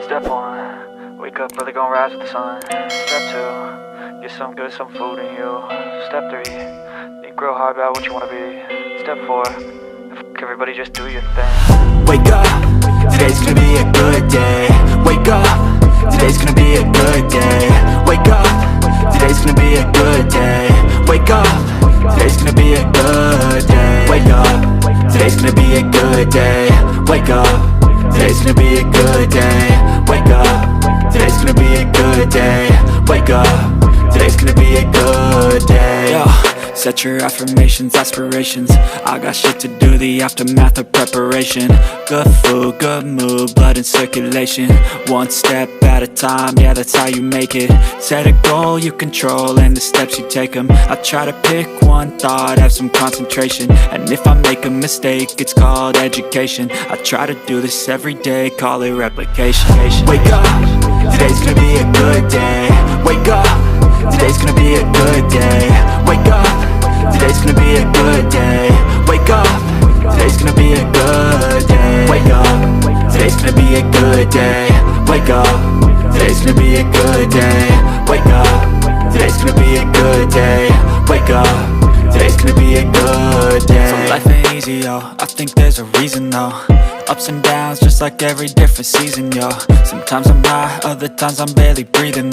Step 1, wake up early, gon' rise with the sun. Step 2, get some good, some food in you. Step 3, think real hard about what you wanna be. Step 4, fuck everybody, just do your thing. Wake up, today's gonna be a good day. Wake up, today's gonna be a good day. Wake up, today's gonna be a good day. Wake up, today's gonna be a good day. Wake up, today's gonna be a good day. Wake up, today's gonna be a good day. Wake up, today's gonna be a good day. Wake up, today's gonna be a good day. Yo, set your affirmations, aspirations. I got shit to do, the aftermath of preparation. Good food, good mood, blood in circulation. One step at a time, yeah, that's how you make it. Set a goal you control and the steps you take them. I try to pick one thought, have some concentration. And if I make a mistake, it's called education. I try to do this every day, call it replication. Wake up, today's gonna be a good day. Wake up, today's gonna be a good day. Wake up, today's gonna be a good day. Wake up, today's gonna be a good day. Wake up, today's gonna be a good day. Wake up, today's gonna be a good day. Wake up, today's gonna be a good day. Wake up, today's gonna be a good day. So life ain't easy, yo, I think there's a reason though. Ups and downs, just like every different season, yo. Sometimes I'm high, other times I'm barely breathing.